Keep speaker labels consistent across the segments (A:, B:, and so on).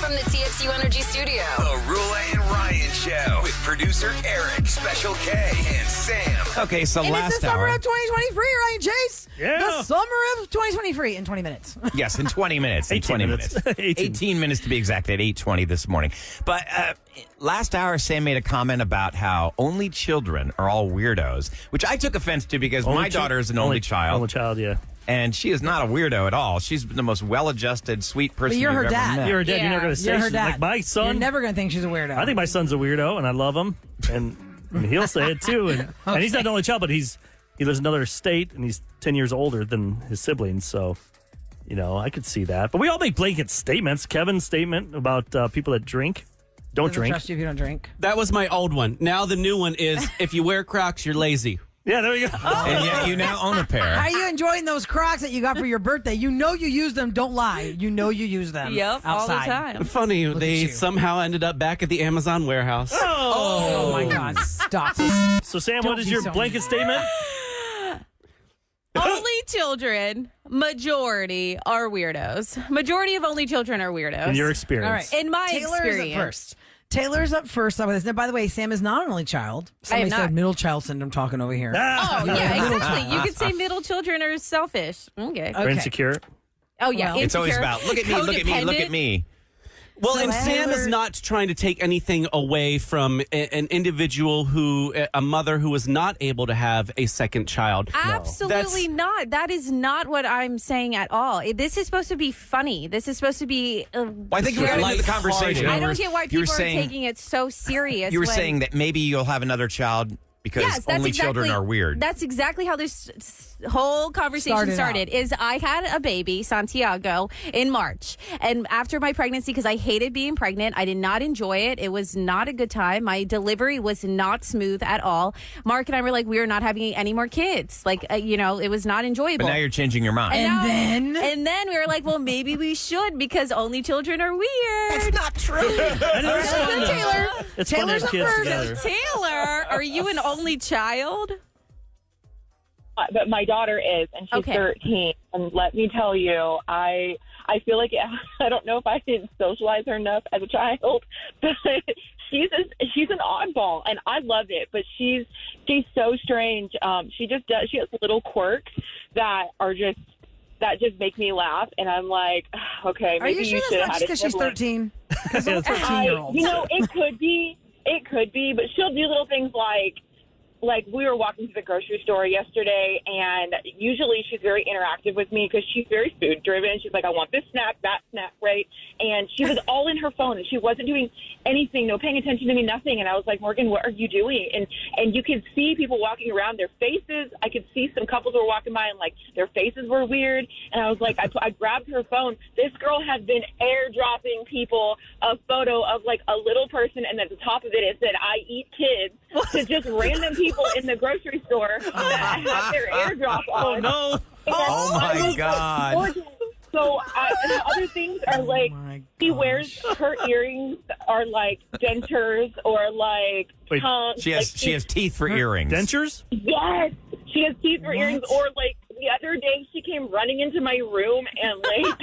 A: from the TXU Energy Studio.
B: The Roula and Ryan Show with producer Eric, Special K, and Sam.
C: Okay, so
D: And
C: last
D: it's the summer
C: hour.
D: of 2023, Ryan Chase.
E: Yeah.
D: The summer of 2023 in 20 minutes.
C: Yes, in 20 minutes. In
E: 18
C: 20
E: minutes.
C: minutes. 18 minutes to be exact, at 8:20 this morning. But last hour, Sam made a comment about how only children are all weirdos, which I took offense to because my daughter is an only child.
E: Only child, yeah.
C: And she is not a weirdo at all. She's the most well-adjadjusted, sweet person
D: you're
C: you've
D: her
C: ever
D: dad.
C: met.
E: You're her dad.
A: Yeah.
E: You're not going to say
D: You're her
E: she's
D: dad.
E: like my son.
D: You're never going to think she's a weirdo.
E: I think my son's a weirdo, and I love him, and he'll say it too. And he's not the only child, but he lives in another state, and he's 10 years older than his siblings. So, I could see that. But we all make blanket statements. Kevin's statement about people that drink don't
D: Doesn't
E: drink.
D: trust you if you don't drink.
F: That was my old one. Now the new one is if you wear Crocs, you're lazy.
E: Yeah, there you go.
C: And yet you now own a
D: How
C: pair.
D: are you enjoying those Crocs that you got for your birthday? You know you use them. Don't lie. You know you use them.
A: Yep,
D: outside.
A: all the time.
F: Funny, they
D: at you.
F: somehow ended up back at the Amazon warehouse.
D: Oh my God! Stop.
E: So, Sam,
D: Don't
E: what is
D: be
E: your
D: so
E: blanket
D: mean.
E: statement?
A: Only children, majority are weirdos. Majority of only children are weirdos.
E: In your experience.
D: All right.
A: In my
D: Taylor's
A: experience.
D: up first. Taylor's up first. By the way, Sam is not an only child. Somebody
A: not.
D: said middle child syndrome talking over here.
E: Ah,
A: Oh, yeah, exactly. You could say middle children are selfish. Okay.
E: Or insecure.
A: Oh, yeah.
D: Well,
C: It's always
A: insecure,
C: about, look at me, look at me, look at
A: codependent.
C: me.
F: Well,
D: So
F: and Sam is
D: Taylor-
F: not trying to take anything away from an individual a mother who was not able to have a second child.
A: Absolutely not. That is not what I'm saying at all. This is supposed to be funny. This is supposed to be.
C: Well, I think we're going to the conversation.
A: I don't get why
C: You were
A: people are
C: saying-
A: taking it so serious.
C: You were
A: when-
C: saying that maybe you'll have another child because
A: Yes, that's
C: only children
A: exactly-
C: are weird.
A: That's exactly how this whole conversation started. Is I had a baby, Santiago, in March. And after my pregnancy, because I hated being pregnant, I did not enjoy it. It was not a good time. My delivery was not smooth at all. Mark and I were like, we are not having any more kids. Like, it was not enjoyable.
C: But now you're changing your mind.
D: And
A: then we were like, well, maybe we should because only children are weird.
C: That's not true.
E: I know it's fun to-
D: Taylor.
E: It's fun to
D: Taylor's
E: have
D: up
E: kids
D: first.
E: together.
A: Taylor, are you an only child?
G: But my daughter is, and she's
A: Okay.
G: 13. And let me tell you, I feel like I don't know if I didn't socialize her enough as a child, but she's an oddball, and I love it. But she's so strange. She has little quirks that just make me laugh, and I'm like, okay,
D: Are
G: maybe
D: you sure
G: should
D: that's
G: have
D: not
G: had
D: just
G: a
D: because she's
G: sibling.
D: 13? Because
E: Yeah,
D: all 13-year-olds.
G: It could be. It could be, but she'll do little things like we were walking to the grocery store yesterday, and usually she's very interactive with me because she's very food driven. She's like, I want this snack, that snack, right? And she was all in her phone, and she wasn't doing anything, no paying attention to me, nothing. And I was like, Morgan, what are you doing? And you could see people walking around, their faces. I could see some couples were walking by, and like their faces were weird. And I was like, I grabbed her phone. This girl had been airdropping people a photo of like a little person, and at the top of it said, I eat kids, to just random people in the grocery store that have their airdrop on.
E: Oh, no.
C: Oh, my God.
G: So the other things are like she wears her earrings are like dentures or like
E: Wait,
G: tongue.
C: She has teeth for earrings.
E: Dentures?
G: Yes, she has teeth for earrings. Or like the other day, she came running into my room and like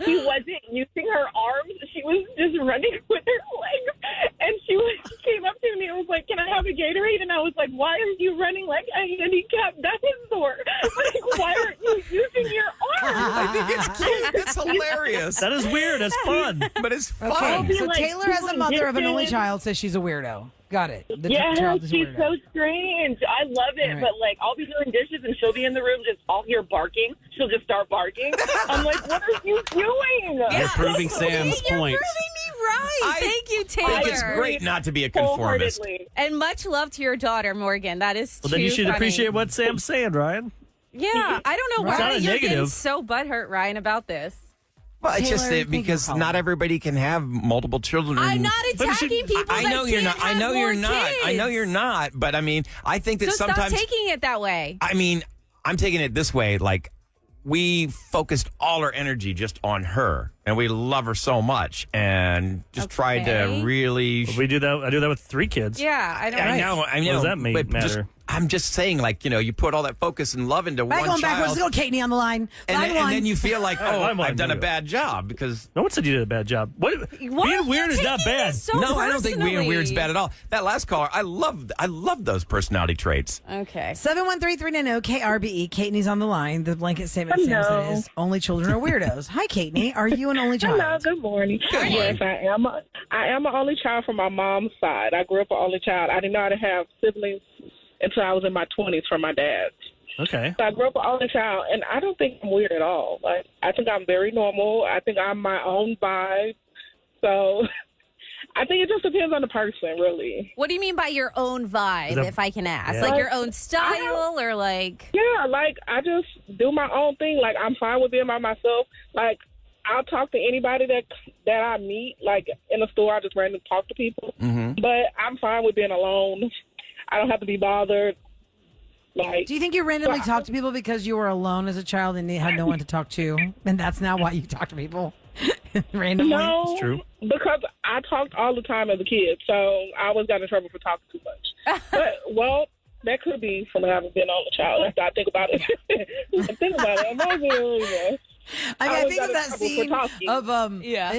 G: she wasn't using her arms; she was just running with her legs. And she came up to me and was like, "Can I have a Gatorade?" And I was like, "Why are you running like a handicapped dinosaur? Like, why aren't you using your arms?"
C: I think it's cute. That's hilarious.
E: That is weird. That's fun.
C: But it's fun.
D: Okay, so
G: like,
D: Taylor, as a mother of an only
G: distance.
D: child, says she's a weirdo. Got it. The
G: Yeah,
D: child is a
G: she's
D: weirdo.
G: so strange. I love it.
D: All right.
G: But, like, I'll be doing dishes and she'll be in the room just all here barking. She'll just start barking. I'm like, what are you doing?
F: You're proving Sam's
A: You're
F: point.
A: proving me right. Thank you, Taylor.
C: I think it's great not to be a conformist.
G: Wholeheartedly.
A: And much love to your daughter, Morgan. That is
E: Well, then you
A: too
E: should
A: funny.
E: appreciate what Sam's saying, Ryan.
A: Yeah, I don't know
E: It's
A: why
E: not a
A: you're getting
E: negative.
A: so butthurt, Ryan, about this.
C: Well, it's just
D: Taylor,
C: that
D: thank you
C: because
D: for
C: not
D: calling.
C: everybody can have multiple children.
A: I'm not
E: But it should-
A: attacking people.
C: I know
A: that
C: you're
A: can't
C: not. I
A: have
C: know you're
A: more
C: not. I know
A: kids.
C: you're not. But I mean, I think that
A: So
C: sometimes.
A: stop taking it that way.
C: I mean, I'm taking it this way. Like, we focused all our energy just on her and we love her so much, and just tried to really.
E: We do that. I do that with 3 kids.
A: Yeah, I don't.
C: I know.
E: What does that mean,
C: but
E: matter?
C: I'm just saying, like, you put all that focus and love into one
D: Going backwards.
C: child.
D: Let's go, Katie, on the line.
C: And
D: Line
C: then you feel like, oh,
E: I'm
C: I've done a
E: you.
C: bad job because.
E: No one said you did a bad job. What? Being weird is not bad.
C: No, I don't think being weird's bad at all. That last caller, I love those personality traits.
A: Okay.
D: 713-390 KRBE. Katie's on the line. The blanket statement says that is only children are weirdos. Hi, Katie. Are you an only child?
H: Hello, good morning. Yes, I am. I am an only child from my mom's side. I grew up an only child. I did not have siblings until I was in my 20s from my dad.
E: Okay.
H: So I grew up an only child, and I don't think I'm weird at all. Like, I think I'm very normal. I think I'm my own vibe. So I think it just depends on the person, really.
A: What do you mean by your own vibe, if I can ask?
E: Yeah.
A: Like your own style or like...
H: Yeah, like, I just do my own thing. Like, I'm fine with being by myself. Like, I'll talk to anybody that I meet. Like, in the store, I just randomly talk to people.
C: Mm-hmm.
H: But I'm fine with being alone. I don't have to be bothered. Like,
D: Do you think you randomly talk to people because you were alone as a child and you had no one to talk to? And that's now why you talk to people randomly?
H: no,
E: It's true.
H: because I talked all the time as a kid, so I always got in trouble for talking too much. But, well, that could be from having been on a child. After I think about it, I'm not really,
D: I think of that scene of I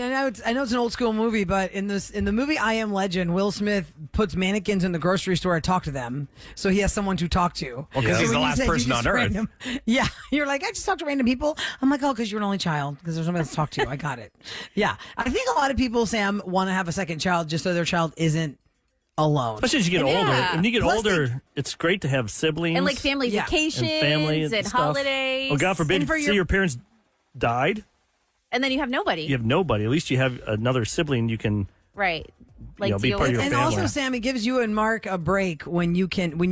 D: know it's an old school movie, but in the movie I Am Legend, Will Smith puts mannequins in the grocery store to talk to them, so he has someone to talk to.
C: Well, because he's the last person on earth.
D: Yeah, you're like, I just talk to random people. I'm like, oh, because you're an only child, because there's nobody else to talk to. I got it. Yeah, I think a lot of people, Sam, want to have a second child just so their child isn't alone.
E: Especially as you get older. When you get
D: Plus
E: older, it's great to have siblings
A: And like family vacations
E: and family and stuff.
A: holidays.
E: Oh, God forbid, your parents died.
A: And then you have nobody.
E: You have nobody. At least you have another sibling you can
A: Right. Like
E: be
A: deal
E: part of
A: with
E: your
D: And
E: family.
D: also, Sam, it gives you and Mark a break when you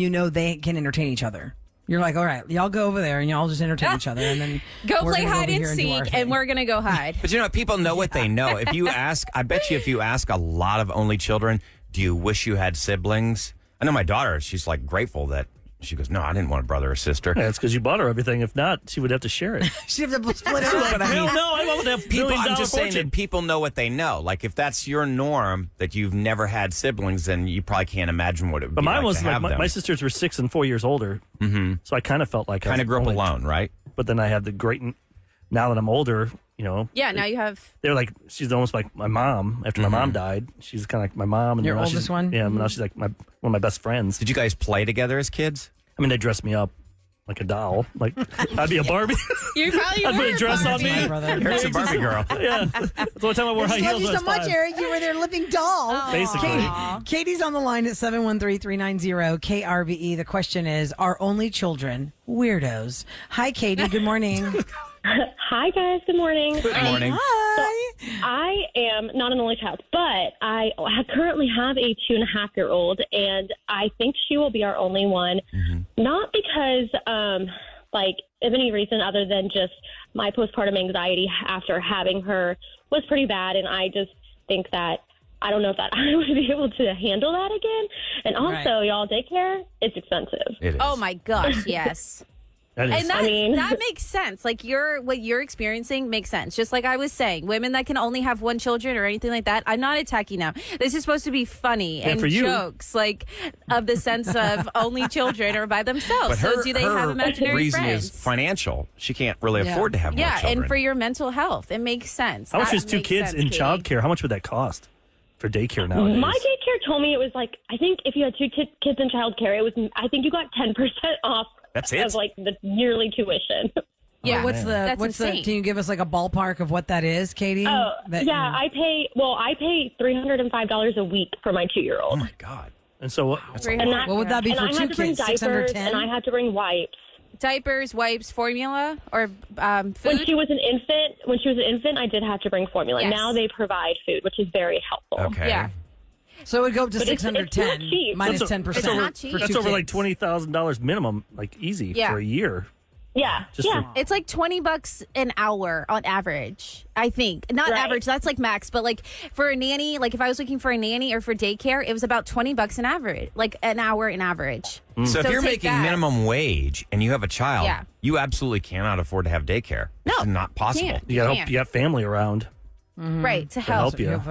D: know they can entertain each other. You're like, all right, y'all go over there and y'all just entertain each other, and then
A: Go
D: we're
A: play
D: gonna
A: hide
D: over
A: and
D: here do our
A: seek,
D: thing.
A: and we're going to go hide.
C: But you know what? People know what they know. If you ask, I bet you if you ask a lot of only children, do you wish you had siblings? I know my daughter, she's like grateful that she goes, no, I didn't want a brother or sister.
E: Yeah, it's because you bought her everything. If not, she would have to share it.
D: She'd have to split it
C: But
D: up.
C: I mean,
E: Hell no, I want to have
C: people, I'm just saying
E: fortune.
C: that people know what they know. Like if that's your norm, that you've never had siblings, then you probably can't imagine what it would
E: But
C: be
E: mine
C: like
E: was
C: to
E: like
C: have them.
E: my sisters were 6 and 4 years older, so I kind of felt like I
C: Kind of
E: was
C: grew up
E: only-
C: alone, right?
E: But then I had the great. Now that I'm older,
A: Yeah, now you have...
E: they're like she's almost like my mom. After my mom died, she's kind of like my mom. And
D: Your
E: now
D: oldest
E: she's,
D: one?
E: Yeah, now she's like one of my best friends.
C: Did you guys play together as kids?
E: I mean, they dressed me up like a doll. Like I'd be a Barbie.
A: You probably
E: I'd put
A: were
E: a dress on
A: Barbie.
E: me.
D: brother.
C: Here's a Barbie girl.
E: Yeah, that's the one time I wore
D: I
E: high
D: just love
E: heels.
D: you
E: when I
D: so
E: was
D: much,
E: 5.
D: Eric. You were their living doll.
E: Basically.
D: Katie's on the line at 713-390 KRBE. The question is, are only children weirdos? Hi, Katie. Good morning.
I: Hi, guys. Good morning.
C: Good morning.
D: Hi.
I: I am not an only child, but I currently have a 2.5-year-old, and I think she will be our only one. Not because, of any reason other than just my postpartum anxiety after having her was pretty bad, and I just think that I don't know if that I would be able to handle that again. And also, y'all, daycare, it's expensive.
C: It is.
A: Oh, my gosh, yes.
E: That is,
A: And that makes sense. Like what you're experiencing makes sense. Just like I was saying, women that can only have one children or anything like that. I'm not attacking them. This is supposed to be funny and
E: for you.
A: jokes, like of the sense of only children are by themselves.
C: But
A: So do they have imaginary
C: reason
A: friends?
C: is financial. She can't really afford to have more
A: Yeah,
C: children.
A: and for your mental health, it makes sense.
E: how much
A: That
E: is 2
A: makes
E: kids
A: sense,
E: in
A: Katie.
E: childcare? How much would that cost for daycare nowadays?
I: My daycare told me it was like, I think if you had 2 kids in childcare, I think you got 10% off.
C: That's it?
I: Of like the yearly tuition.
A: Yeah,
D: What's
A: That's
D: the?
A: insane.
D: Can you give us like a ballpark of what that is, Katie?
I: Oh,
D: That
I: yeah, I pay $305 a week for my 2-year-old.
C: Oh my God.
E: And so what?
I: And that,
D: What would that be
I: and
D: for
I: I
D: 2
I: had to bring
D: kids?
I: diapers,
D: 610?
I: and I had to bring wipes.
A: Diapers, wipes, formula, or
I: When
A: food?
I: she was an infant, I did have to bring formula.
A: Yes.
I: Now they provide food, which is very helpful.
C: Okay.
A: Yeah.
D: So it would go up to
I: But it's not
D: 610
I: cheap.
D: minus
E: That's
D: 10%.
A: It's not cheap.
E: That's over like $20,000 minimum, like easy
A: Yeah.
E: for a year.
I: Yeah,
E: Just
I: yeah.
E: for-
A: It's like $20 an hour on average, I think. Not
I: Right.
A: average, that's like max, but like for a nanny, like if I was looking for a nanny or for daycare, it was about $20 an average, like an hour in average.
C: So if
A: So
C: you're
A: take
C: making
A: that.
C: minimum wage and you have a child,
A: Yeah.
C: you absolutely cannot afford to have daycare.
A: No,
C: It's not possible.
A: can't.
E: You got
A: can't.
E: you got family around.
A: Right, to help.
E: you.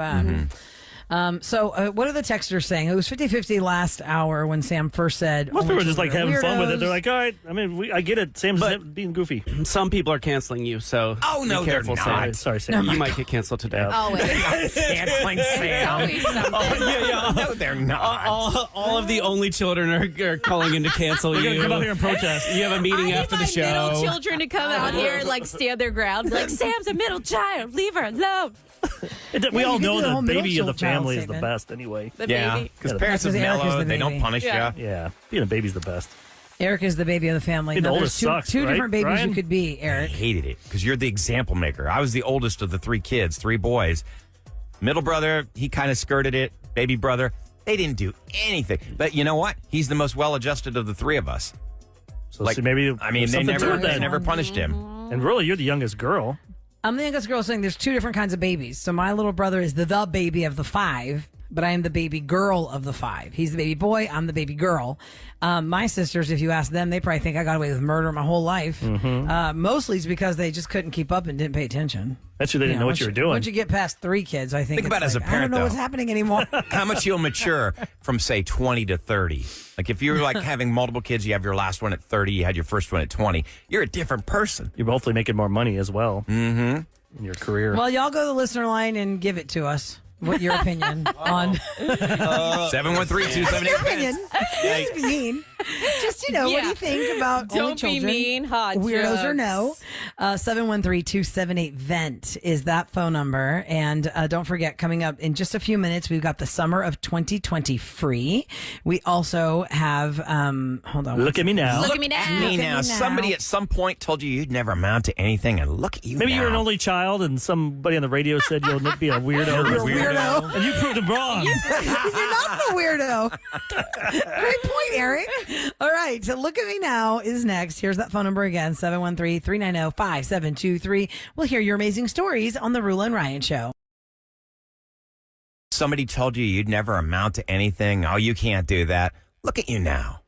D: So what are the texters saying? It was 50-50 last hour when Sam first said.
E: Most people are just like having fun with it. They're
D: weirdos.
E: like, all right. I mean, I get it. Sam's being goofy.
F: Some people are canceling you, so
C: no,
F: be careful,
C: they're
F: Sam.
C: not.
E: Sorry, Sam.
F: You might get canceled today.
A: Always.
C: Canceling Sam.
A: Always something.
C: No, they're not.
F: All of the only children are calling in to cancel
E: They're
F: you.
E: going to come out here and protest.
F: You have a meeting after the show.
A: Middle children to come out here and like stand their ground. Like, Sam's a middle child. Leave her alone.
E: We all
D: you can
E: know
D: do the whole
E: the baby of the
D: middle child
E: family is the
D: statement.
E: best anyway.
A: The
C: Yeah,
A: baby.
C: because
E: Yeah,
C: parents is
D: because Eric is
C: mellow.
D: the
C: They don't
D: baby.
C: punish
A: Yeah.
C: you.
E: Yeah, being a baby's the best.
D: Eric is the baby of the family.
E: Being the
D: Now,
E: oldest
D: there's
E: sucks,
D: two
E: right,
D: different babies
E: Ryan?
D: you could be,
C: I
D: Eric.
C: hated it because you're the example maker. I was the oldest of the 3 kids, 3 boys. Middle brother, he kind of skirted it. Baby brother, they didn't do anything. But you know what? He's the most well-adjusted of the 3 of us.
E: So maybe
C: I mean,
E: there's
C: they
E: something to
C: never,
E: it
C: they
E: then.
C: never punished him.
E: And really, you're the youngest girl.
D: I'm the youngest girl saying there's 2 different kinds of babies. So my little brother is the baby of the 5, but I am the baby girl of the 5. He's the baby boy. I'm the baby girl. My sisters, if you ask them, they probably think I got away with murder my whole life. Mostly it's because they just couldn't keep up and didn't pay attention.
E: That's who they didn't know what you were doing.
D: Once you get past 3 kids, I think
C: Think about
D: it's
C: it as a
D: like,
C: parent,
D: I don't know
C: though.
D: what's happening anymore.
C: How much you'll mature from, say, 20 to 30. Like if you're like having multiple kids, you have your last one at 30, you had your first one at 20. You're a different person.
E: You're hopefully making more money as well in your career.
D: Well, y'all go to the listener line and give it to us. What your opinion on
C: 713-278.
D: your opinion? Just be mean. Just what do
A: Yeah.
D: you think about only
A: Don't be
D: children?
A: mean, hot
D: weirdos or
A: jokes.
D: no? 713-278-VENT is that phone number. And don't forget, coming up in just a few minutes, we've got the summer of 2020 free. We also have hold on.
E: Look at me now.
A: Look at me now.
C: Me
D: Look at
C: now.
D: me now.
C: Somebody at some point told you you'd never amount to anything, and look at you
E: Maybe
C: now.
E: you're an only child and somebody on the radio said you'll be a weirdo.
C: You're a weirdo.
E: And you proved them wrong.
D: You're not the weirdo. Great point, Eric. All right. So Look at Me Now is next. Here's that phone number again, 713-390-5723. We'll hear your amazing stories on the Roula and Ryan Show.
C: Somebody told you you'd never amount to anything. Oh, you can't do that. Look at you now.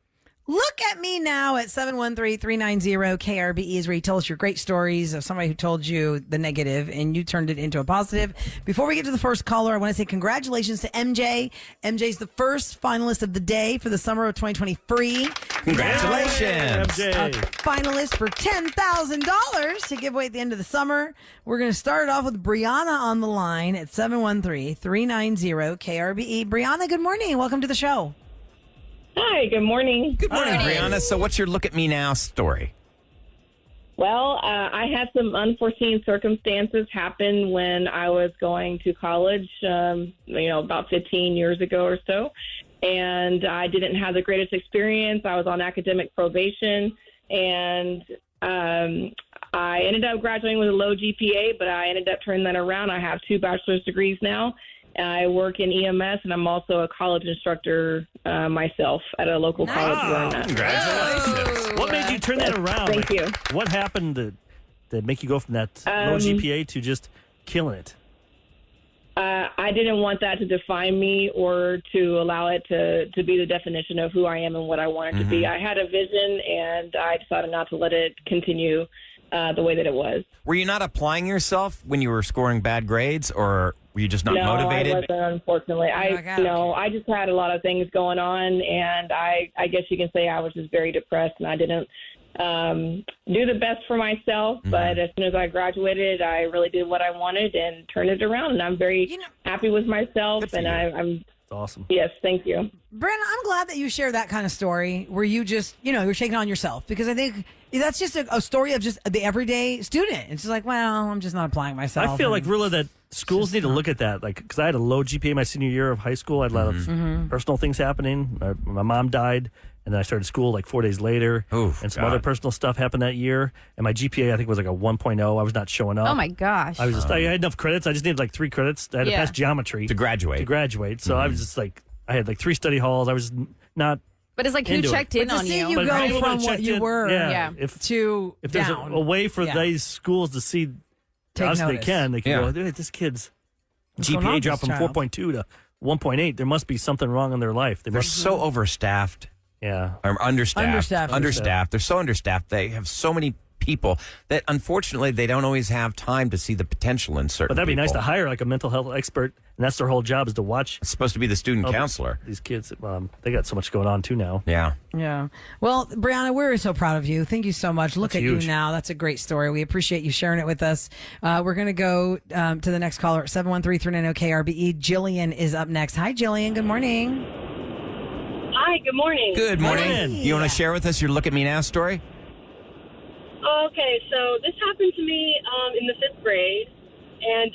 D: Look at me now at 713-390-KRBE is where you tell us your great stories of somebody who told you the negative and you turned it into a positive. Before we get to the first caller, I want to say congratulations to MJ. MJ's the first finalist of the day for the summer of 2020 free.
C: Congratulations.
E: MJ.
D: Finalist for $10,000 to give away at the end of the summer. We're going to start off with Brianna on the line at 713-390-KRBE. Brianna, good morning. Welcome to the show.
G: Hi, good morning.
C: Good morning, Brianna. So what's your Look at Me Now story?
G: Well, I had some unforeseen circumstances happen when I was going to college, about 15 years ago or so. And I didn't have the greatest experience. I was on academic probation. And I ended up graduating with a low GPA, but I ended up turning that around. I have 2 bachelor's degrees now. I work in EMS, and I'm also a college instructor myself at a local college where I'm at.
C: Congratulations.
E: What made you turn that around?
G: Thank you.
E: What happened to make you go from that low GPA to just killing it?
G: I didn't want that to define me or to allow it to be the definition of who I am and what I wanted to be. I had a vision, and I decided not to let it continue the way that it was.
C: Were you not applying yourself when you were scoring bad grades, or were you just not
G: No,
C: motivated?
G: I wasn't, unfortunately. I just had a lot of things going on, and I guess you can say I was just very depressed, and I didn't do the best for myself. But as soon as I graduated, I really did what I wanted and turned it around, and I'm very happy with myself.
C: Good for
G: And
C: you.
G: I'm
E: Awesome.
G: yes, thank you.
D: Brandon, I'm glad that you share that kind of story where you just, you're taking on yourself, because I think that's just a story of just the everyday student. It's just like, well, I'm just not applying myself.
E: I feel like,
D: and-
E: Rilla, that schools need to look at that. Like, because I had a low GPA my senior year of high school. I had a lot of personal things happening. My mom died, and then I started school like 4 days later.
C: Oof,
E: and some
C: God.
E: other personal stuff happened that year. And my GPA, I think, was like a 1.0. I was not showing up.
A: Oh my gosh.
E: I was just, I had enough credits. I just needed like 3 credits. I had to
A: Yeah.
E: pass geometry
C: To graduate.
E: So I was just like, I had like 3 study halls. I was not.
A: But it's like who
E: into it.
A: checked in
D: But to
A: on
D: see
A: you.
D: you
E: But
D: go
E: people that
D: from what
E: checked
D: you
E: in-
D: were
A: Yeah.
E: If
D: to
E: there's
D: down.
E: a way for
D: Yeah.
E: these schools to see,
D: Take
E: obviously
D: notice.
E: they can. They can
C: Yeah.
E: go, "Dude, this kid's
D: going on
E: GPA
D: with
E: dropped
D: this
E: from
D: child?"
E: 4.2 to 1.8. There must be something wrong in their life. They
C: They're
E: must,
C: so overstaffed.
E: yeah.
C: Or understaffed.
D: Understaffed.
C: They're so understaffed. They have so many people that unfortunately they don't always have time to see the potential in certain
E: But that'd be nice
C: people.
E: to hire like a mental health expert, and that's their whole job is to watch
C: It's supposed to be the student counselor.
E: these kids. They got so much going on too now.
C: Yeah.
D: Yeah. Well, Brianna, we're so proud of you. Thank you so much. Look
E: That's
D: at
E: huge.
D: you now. That's a great story. We appreciate you sharing it with us. We're going to go to the next caller at 713-390-KRBE. Jillian is up next. Hi, Jillian. Good morning.
J: Hi, good morning.
C: Good morning.
E: morning.
C: You want to share with us your Look at Me Now story?
J: Okay, so this happened to me in the 5th grade, and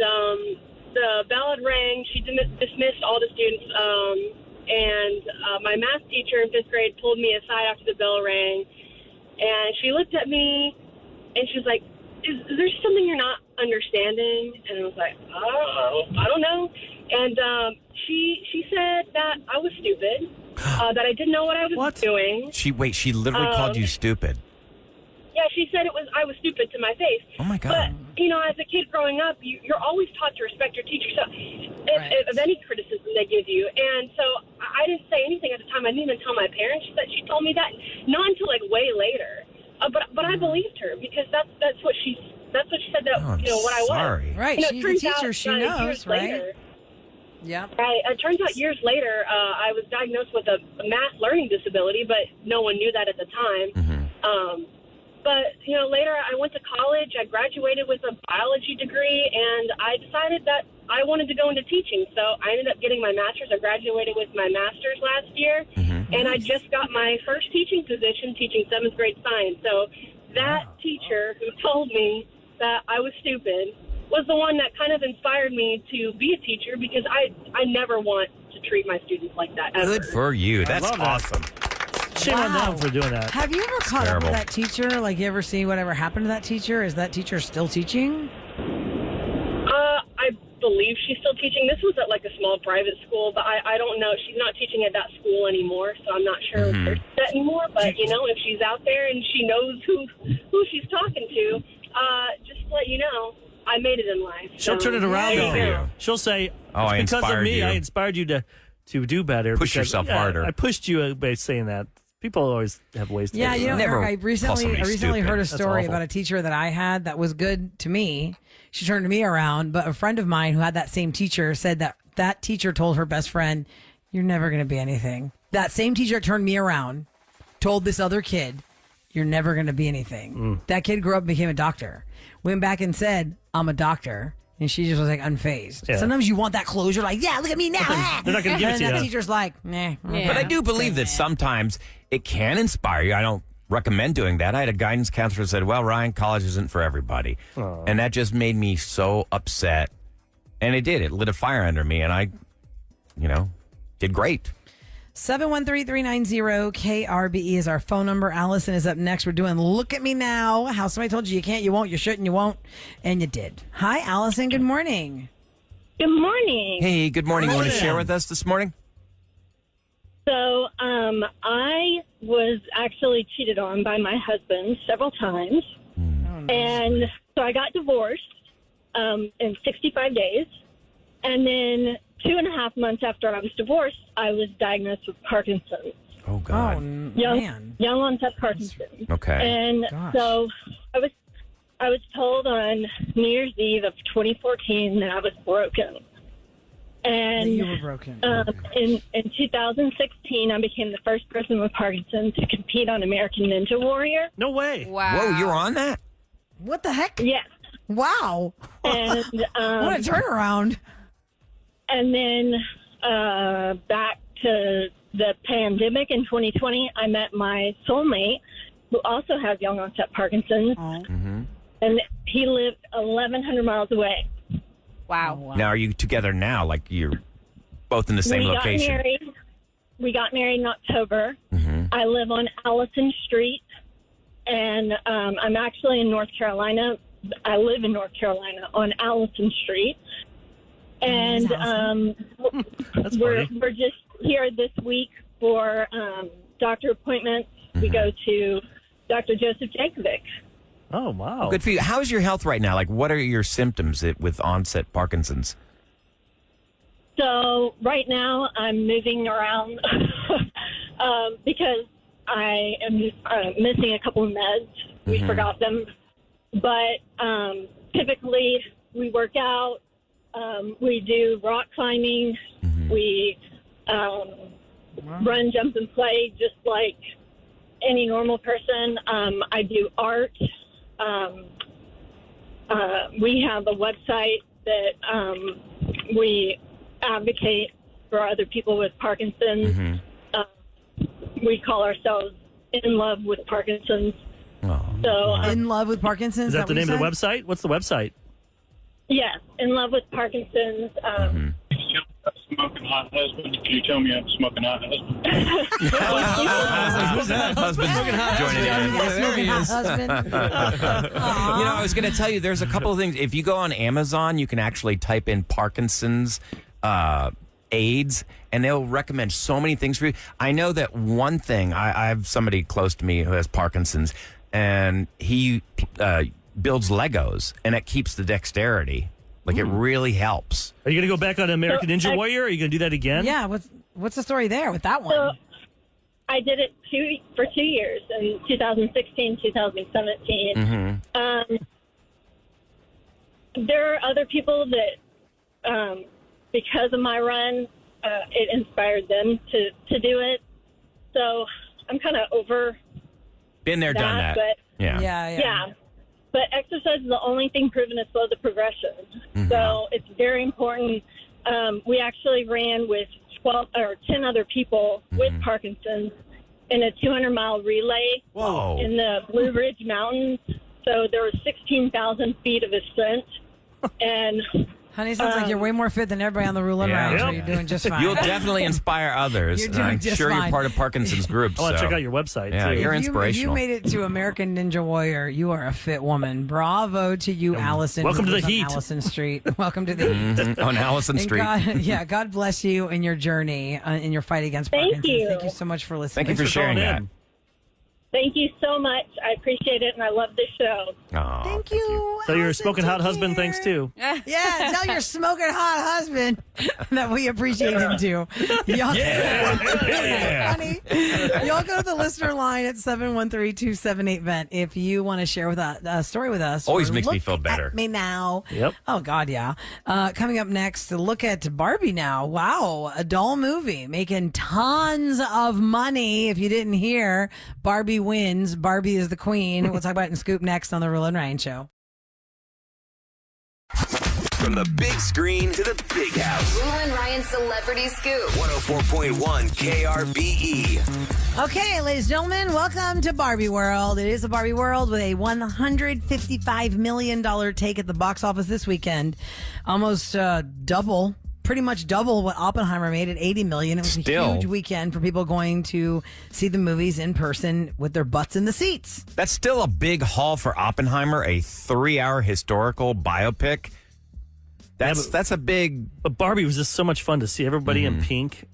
J: the bell rang. She dismissed all the students, and my math teacher in 5th grade pulled me aside after the bell rang, and she looked at me, and she was like, is there something you're not understanding? And I was like, oh, I don't know. And she said that I was stupid, that I didn't know what I was doing.
C: She literally called you stupid.
J: Yeah, she said I was stupid to my face.
C: Oh, my God.
J: But, as a kid growing up, you're always taught to respect your teacher. So, of any criticism they give you. And so I didn't say anything at the time. I didn't even tell my parents that she told me that. Not until way later. But I believed her because that's what she said that what I was.
C: Sorry.
D: Right. She's a teacher. She knows, right?
J: Later,
D: yeah.
J: Right. It turns out years later, I was diagnosed with a math learning disability, but no one knew that at the time.
C: Mm-hmm.
J: But, later I went to college. I graduated with a biology degree, and I decided that I wanted to go into teaching. So I ended up getting my master's. I graduated with my master's last year, and I just got my first teaching position teaching 7th grade science. So that teacher who told me that I was stupid was the one that kind of inspired me to be a teacher because I never want to treat my students like that ever.
C: Good for you. That's
E: love that.
C: awesome.
E: Shame on them for doing that.
D: Have you ever caught up
C: terrible.
D: with that teacher? Like, you ever see whatever happened to that teacher? Is that teacher still teaching?
J: I believe she's still teaching. This was at a small private school, but I don't know. She's not teaching at that school anymore, so I'm not sure if there's that anymore. But, if she's out there and she knows who she's talking to, just to let you know, I made it in life.
E: She'll turn it around,
C: Good for
E: though.
C: you.
E: She'll say,
C: Oh, I
E: because of
C: inspired
E: me,
C: you.
E: I inspired you to do better.
C: Push yourself harder.
E: I pushed you by saying that. People always have ways to
D: Yeah,
E: do that.
C: Never
D: Eric, I
C: call
D: recently
C: somebody stupid.
D: heard a
E: That's
D: story
E: awful.
D: about a teacher that I had that was good to me. She turned me around, but a friend of mine who had that same teacher said that teacher told her best friend, "You're never going to be anything." That same teacher turned me around, told this other kid, "You're never going to be anything." That kid grew up and became a doctor. Went back and said, "I'm a doctor." And she just was unfazed.
E: Yeah.
D: Sometimes you want that closure, like, yeah, look at me now.
E: They're not gonna give it
D: and
E: to
D: that
E: you.
D: teacher's like, nah.
A: Yeah.
C: But I do believe that sometimes it can inspire you. I don't recommend doing that. I had a guidance counselor who said, well, Ryan, college isn't for everybody. And that just made me so upset. And it did. It lit a fire under me. And I, did great.
D: 713-390-KRBE is our phone number. Allison is up next. We're doing Look at Me Now. How somebody told you can't, you won't, you shouldn't, you won't. And you did. Hi, Allison. Good morning.
J: Good morning.
C: Hey, good morning. You want to share with us this morning?
I: So, I was actually cheated on by my husband several times. And so I got divorced in 65 days. And then 2.5 months after I was divorced, I was diagnosed with Parkinson's.
C: Oh, God.
D: Man.
I: Young onset Parkinson's.
C: Okay.
I: And
D: Gosh.
I: so I was told on New Year's Eve of 2014 that I was broken. And
D: You were broken.
I: in 2016, I became the first person with Parkinson's to compete on American Ninja Warrior.
E: No way.
A: Wow.
C: Whoa, you were on that?
D: What the heck?
I: Yes.
D: Wow.
I: And
D: What a turnaround.
I: and then back to the pandemic in 2020, I met my soulmate, who also has young onset Parkinson's, and he lived 1,100 miles away.
A: Wow.
C: Now, are you together now? Like you're both in the same location?
I: We got married in October. I live on Allison Street, and I'm actually in North Carolina. I live in North Carolina on Allison Street. And
E: That's
I: we're
E: funny.
I: just here this week for doctor appointments. We go to Dr. Joseph Jankovic.
E: Oh, wow.
C: Good for you. How's your health right now? Like, what are your symptoms with onset Parkinson's?
I: So right now I'm moving around because I am missing a couple of meds we forgot them. But typically we work out, we do rock climbing, we run, jump, and play just like any normal person. I do art. We have a website that we advocate for other people with Parkinson's. We call ourselves In Love with Parkinson's. So
D: In Love with Parkinson's?
E: Is that the
D: what
E: name
D: you
E: of the
D: said?
E: website? What's the website?
I: yes, In Love with Parkinson's.
K: Smoking hot husband. Can you tell me I'm smoking hot husband?
C: Who's that husband joining in?
D: Husband.
C: I was going to tell you, there's a couple of things. If you go on Amazon, you can actually type in Parkinson's AIDS, and they'll recommend so many things for you. I know that one thing, I have somebody close to me who has Parkinson's, and he builds Legos, and it keeps the dexterity. Like, it really helps.
E: Are you going to go back on American Ninja Warrior? Are you going to do that again?
D: Yeah, what's the story there with that one?
I: So I did it for 2 years, in 2016, 2017. There are other people that, because of my run, it inspired them to do it. So I'm kind of over
C: Been there, done that.
I: But
D: Yeah.
I: But exercise is the only thing proven to slow the progression. So it's very important. We actually ran with 12 or 10 other people with Parkinson's in a 200-mile relay in the Blue Ridge Mountains. So there was 16,000 feet of ascent. And
D: Honey, sounds like you're way more fit than everybody on the Roula Ranch. So you're doing just fine.
C: You'll definitely inspire others.
D: You're doing
C: I'm
D: just
C: sure
D: fine.
C: you're part of Parkinson's group.
E: I want to
C: so.
E: check out your website,
C: Yeah,
E: too.
C: you're
D: If
C: inspirational.
D: you made it to American Ninja Warrior, you are a fit woman. Bravo to you, Allison.
E: Welcome
D: who
E: to the
D: lives on
E: heat.
D: Allison Street. Welcome to the heat.
C: On Allison
D: And
C: Street.
D: God bless you in your journey, in your fight against
I: Thank
D: Parkinson's.
I: you.
D: Thank you so much for listening.
C: Thank you for sharing
E: calling
C: that.
E: in.
I: thank you so much. I appreciate it, and I love this show.
C: Oh,
D: Thank you.
E: So you're a
D: Allison,
E: smoking hot
D: take
E: husband,
D: care.
E: thanks, too.
D: Yeah, tell your smoking hot husband that we appreciate him too. Y'all, Funny. Y'all go to the listener line at 713-278-VENT if you want to share with a story with us.
C: Always
D: or
C: makes me
D: look
C: feel better.
D: At me now.
E: Yep.
D: Oh God, yeah. Coming up next, to look at Barbie now. Wow, a doll movie making tons of money. If you didn't hear, Barbie wins. Barbie is the queen. We'll talk about it in Scoop next on the Roula and Ryan Show.
B: From the big screen to the big house.
L: Roula and Ryan Celebrity Scoop.
B: 104.1 KRBE.
D: Okay, ladies and gentlemen, welcome to Barbie World. It is a Barbie World with a $155 million take at the box office this weekend. Almost pretty much double what Oppenheimer made at $80 million. It was
C: Still.
D: a huge weekend for people going to see the movies in person with their butts in the seats.
C: That's still a big haul for Oppenheimer, a 3-hour historical biopic. That's a big.
E: But Barbie was just so much fun to see everybody in pink.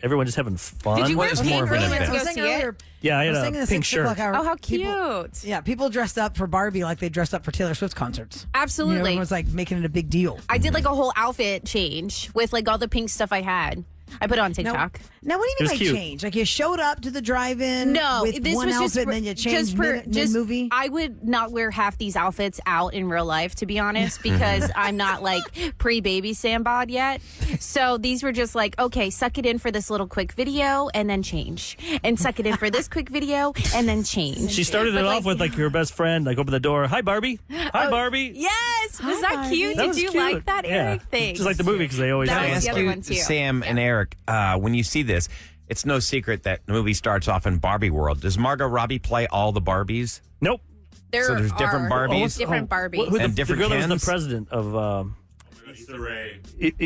E: Everyone just having fun.
A: Did you wear
C: What is
A: pink
C: more of an
A: earlier to
C: event?
A: go
D: I was saying
A: see it?
D: earlier,
E: Yeah, I
D: was
E: had
D: saying
E: a
D: the
E: pink
D: 6
E: shirt.
D: o'clock hour,
A: Oh, how
D: people-
A: cute.
D: Yeah, people dressed up for Barbie like they dressed up for Taylor Swift's concerts.
A: Absolutely.
D: Everyone was like making it a big deal.
A: I did like a whole outfit change with like all the pink stuff I had. I put it on TikTok.
D: Now, what do
E: It
D: you
E: was
D: mean by
E: cute.
D: change? Like you showed up to the drive-in
A: No,
D: with
A: this
D: one
A: was
D: outfit
A: just
D: and then you changed mid-movie?
A: I would not wear half these outfits out in real life, to be honest, because I'm not like pre-baby Sambod yet. So these were just like, okay, suck it in for this little quick video and then change, and suck it in for this quick video and then change.
E: She started it off with like your best friend, like open the door. Hi, Barbie. Hi, Barbie.
A: Yes, was
D: Hi,
A: that cute?
E: That
A: Did
E: was
A: you
E: cute.
A: like that,
E: Yeah.
A: Eric? Thanks.
E: Just like the movie because they always
A: That
C: Can I
A: was
C: ask
A: the other
C: you,
A: one, too.
C: Sam and Eric, when you see this, it's no secret that the movie starts off in Barbie world. Does Margot Robbie play all the Barbies?
E: Nope.
A: There
C: So there's different
A: are
C: Barbies?
A: different Barbies.
E: Who
C: And different
E: the girl that was
C: Kens?
E: the president of
M: Issa Rae.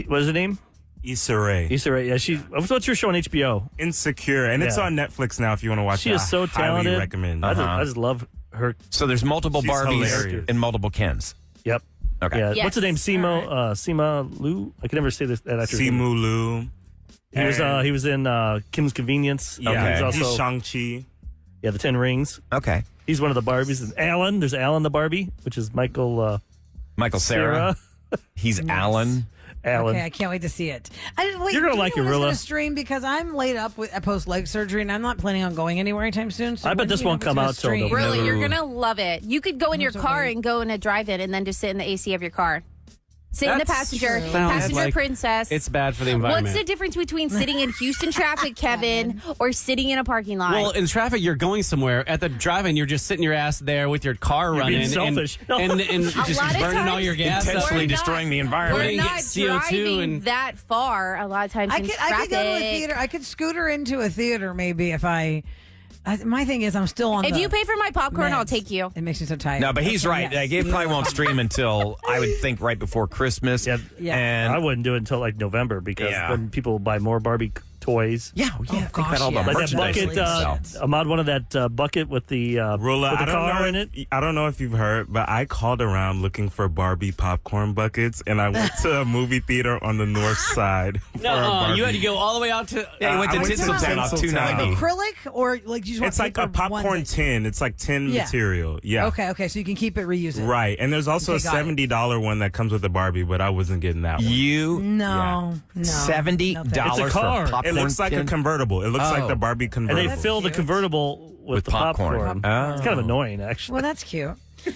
E: what is her name?
M: Issa Rae.
E: Issa Rae. Yeah, she. What's your show on HBO?
M: Insecure. And it's
E: Yeah.
M: on Netflix now if you want to watch
E: She
M: it.
E: is so
M: I
E: talented.
M: highly recommend.
E: I just love her.
C: So there's multiple
M: She's
C: Barbies
M: hilarious.
C: and multiple Kens.
E: Yep.
C: Okay.
E: Yeah.
A: Yes.
E: What's her name? Sima Lu. I can never say this. That actor's name.
M: Simu Liu.
E: He was in Kim's Convenience.
M: Yeah,
C: Okay.
E: He's also
M: Shang-Chi.
E: The 10 Rings.
C: Okay.
E: He's one of the Barbies. And Alan. There's Alan the Barbie, which is Michael
C: Michael Cera. He's Alan.
E: Alan.
D: Okay, I can't wait to see it. Wait,
E: You're gonna
D: do
E: like
D: you
E: it,
D: know when it's
E: Roula.
D: gonna stream because I'm laid up with post leg surgery and I'm not planning on going anywhere anytime soon. So
E: I bet
D: when
E: this
D: do you know
E: won't
D: if it's
E: come
D: gonna
E: out till
D: stream?
E: November.
A: Really, you're gonna love it. You could go in your
D: so
A: car
D: wait.
A: and go in a drive-in, and then just sit in the AC of your car. Sit in the
F: That's
A: passenger,
F: true. Sounds
A: passenger
F: like
A: princess.
F: It's bad for the environment.
A: What's the difference between sitting in Houston traffic, Kevin, or sitting in a parking lot?
F: Well, in traffic, you're going somewhere. At the drive-in, you're just sitting your ass there with your car
E: You're
F: running
E: being selfish.
F: and just
A: lot of
F: burning all
A: times
F: your gas.
C: Intentionally
A: We're not-
C: destroying the
A: We're
C: environment.
F: Burning
A: not
F: CO2
A: driving
F: and-
A: that far a lot of times
D: I
A: in
D: could
A: traffic.
D: go to a theater. I could scooter into a theater maybe if my thing is I'm still on.
A: If
D: the
A: you pay for my popcorn, I'll
D: meds.
A: take you.
D: It makes me so tired.
C: No, but he's
D: Okay,
C: right.
D: yes.
C: It probably won't stream until, I would think, right before Christmas.
E: Yeah.
D: Yeah.
C: And
E: I wouldn't do it until like November because
C: Yeah.
E: then people buy more Barbie toys.
C: yeah, think
D: gosh,
C: about all the
D: yeah.
E: Like that
C: merchandise.
E: bucket,
C: itself.
E: Ahmad wanted that bucket with the
M: Roula,
E: with
M: I
E: the
M: don't
E: car
M: know
E: in it.
M: I don't know if you've heard, but I called around looking for Barbie popcorn buckets, and I went to a movie theater on the north side. for a
F: No,
M: Barbie.
F: you had to go all the way out to.
C: Yeah, he went to
M: I went to
C: Tinseltown off
M: Tinseltown.
C: 290.
D: acrylic or like you just want
M: It's like a
D: paper
M: popcorn
D: ones that-
M: tin. It's like tin
D: Yeah.
M: material. Yeah.
D: Okay, so you can keep it, reuse it.
M: Right. And there's also
D: Okay,
M: a
D: got it.
M: $70 one that comes with the Barbie, but I wasn't getting that one.
C: You
D: No,
C: $70
E: It's a
C: for
E: car.
C: a
E: It
C: popcorn
M: It looks like a
C: tin?
M: convertible. It looks like
C: Oh.
M: the Barbie
E: And
M: convertible.
E: they fill the convertible with the popcorn.
C: Oh.
E: It's kind of annoying, actually.
D: Well, that's cute.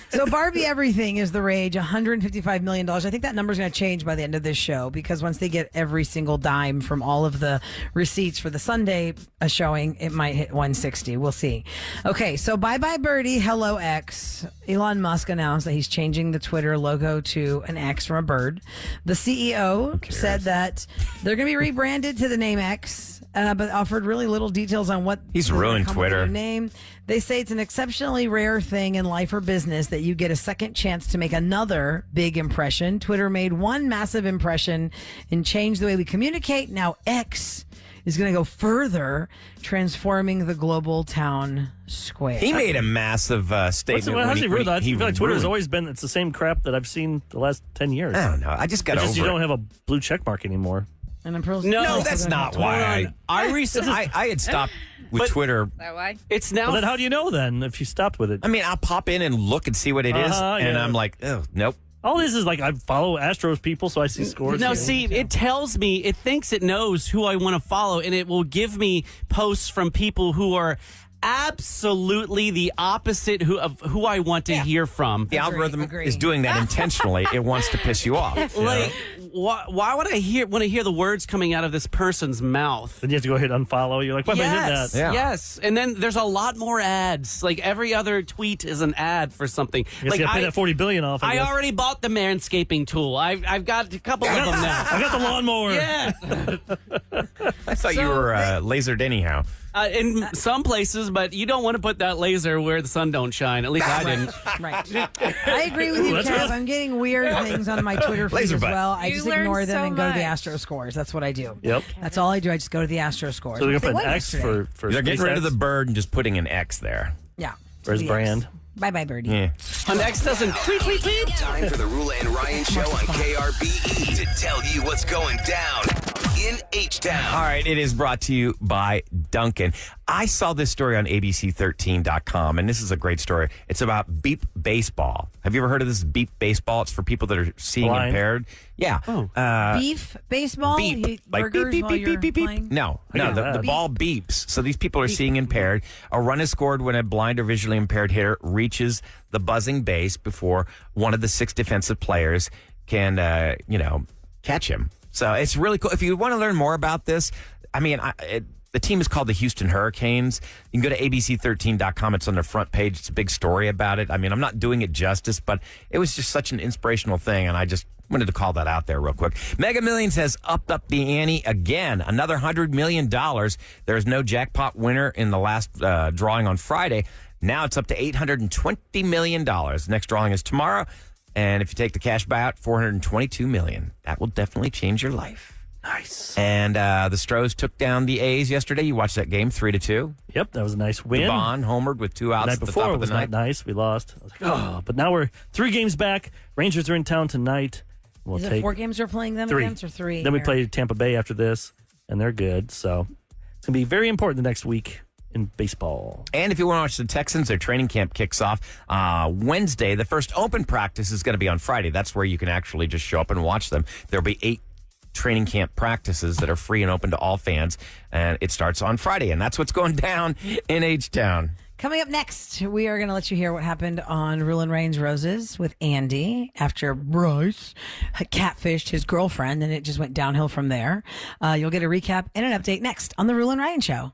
D: So Barbie everything is the rage. $155 million. I think that number's going to change by the end of this show because once they get every single dime from all of the receipts for the Sunday showing, it might hit 160. We'll see. Okay, so bye bye Birdie, hello X. Elon Musk announced that he's changing the Twitter logo to an X from a bird. The CEO said that they're going to be rebranded to the name X, but offered really little details on what
C: He's
D: they're gonna
C: ruined
D: come with
C: Twitter.
D: their name. They say it's an exceptionally rare thing in life or business that you get a second chance to make another big impression. Twitter made one massive impression and changed the way we communicate. Now X is going to go further, transforming the global town square.
C: He made a massive statement.
E: How's
C: when
E: he
C: he,
E: ruined
C: when
E: that? I
C: he
E: feel like Twitter's
C: ruined-
E: always been, it's the same crap that I've seen the last 10 years.
C: I don't know. I just got
E: It's
C: over
E: just you
C: it.
E: don't have a blue check mark anymore.
D: And I'm probably
C: No, that's not why. I had stopped with
F: But-
C: Twitter.
A: Is that why?
F: It's now.
E: Well, then how do you know then if you stopped with it?
C: I mean, I'll pop in and look and see what it is, and
E: yeah.
C: I'm like, oh, nope.
E: All this is like I follow Astros people, so I see scores.
F: No, see, it tells me, it thinks it knows who I want to follow, and it will give me posts from people who are absolutely the opposite of who I want to hear from.
C: The algorithm is doing that intentionally. It wants to piss you off.
F: Like, why would I want to hear the words coming out of this person's mouth?
E: Then you have to go ahead and unfollow. You're like, why am I hitting
F: Yes,
E: that?
C: Yeah.
F: yes. And then there's a lot more ads. Like every other tweet is an ad for something.
E: I guess
F: Like
E: you gotta pay that $40 billion off.
F: I
E: guess.
F: already bought the manscaping tool. I've got a couple of them now.
E: I got the lawnmower.
F: Yeah.
C: I thought you were lasered anyhow.
F: In some places, but you don't want to put that laser where the sun don't shine. At least I didn't.
D: Right. I agree with you,
E: that's
D: Kev.
E: good.
D: I'm getting weird things on my Twitter feed
C: Laser
D: as
C: butt.
D: well. I
A: You
D: just
A: learned
D: ignore them
A: so
D: and go to the
A: much.
D: Astro scores. That's what I do.
E: Yep.
D: That's all I do. I just go to the Astro scores.
E: So they're
D: They
E: going to put
D: won
E: an X
D: yesterday.
E: for
C: They're getting rid of the
E: SpaceX?
C: bird and just putting an X there.
D: Yeah.
E: For his
D: The
E: brand.
D: Bye bye, Birdie.
C: Yeah.
F: An X doesn't tweet, tweet, tweet.
B: Time for the Roula and Ryan show on KRBE to tell you what's going down in H-Town.
C: All right, it is brought to you by Duncan. I saw this story on ABC13.com, and this is a great story. It's about beep baseball. Have you ever heard of this beep baseball? It's for people that are seeing
E: Blind.
C: impaired. Yeah.
D: Beef baseball? You
C: Beep.
D: eat
C: Like
D: burgers
C: beep, beep,
D: while
C: beep,
D: you're
C: beep, beep, beep.
D: playing?
C: No,
E: get
C: the
E: that.
C: ball beeps. So these people are seeing impaired. A run is scored when a blind or visually impaired hitter reaches the buzzing base before one of the 6 defensive players can, catch him. So it's really cool. If you want to learn more about this, I mean, the team is called the Houston Hurricanes. You can go to ABC13.com. It's on the front page. It's a big story about it. I mean, I'm not doing it justice, but it was just such an inspirational thing, and I just wanted to call that out there real quick. Mega Millions has upped up the ante again. Another $100 million. There's no jackpot winner in the last drawing on Friday. Now it's up to $820 million. Next drawing is tomorrow. And if you take the cash buyout, $422 million. That will definitely change your life.
E: Nice.
C: And the Stros took down the A's yesterday. You watched that game 3-2.
E: Yep, that was a nice win.
C: Devon homered with 2
E: The
C: outs
E: night
C: at the
E: before
C: top
E: it
C: of the
E: was
C: night.
E: not nice. We lost. I was like, oh, but now we're 3 games back. Rangers are in town tonight. We'll
D: Is it
E: take
D: 4 games we're playing them
E: 3.
D: against or 3?
E: Then we
D: Or-
E: play Tampa Bay after this, and they're good. So it's going to be very important the next week in baseball.
C: And if you want to watch the Texans, their training camp kicks off Wednesday. The first open practice is going to be on Friday. That's where you can actually just show up and watch them. There'll be 8 training camp practices that are free and open to all fans. And it starts on Friday, and that's what's going down in H-Town.
D: Coming up next, we are going to let you hear what happened on Rule and Reigns Roses with Andy after Bryce catfished his girlfriend, and it just went downhill from there. You'll get a recap and an update next on the Rule and Reigns Show.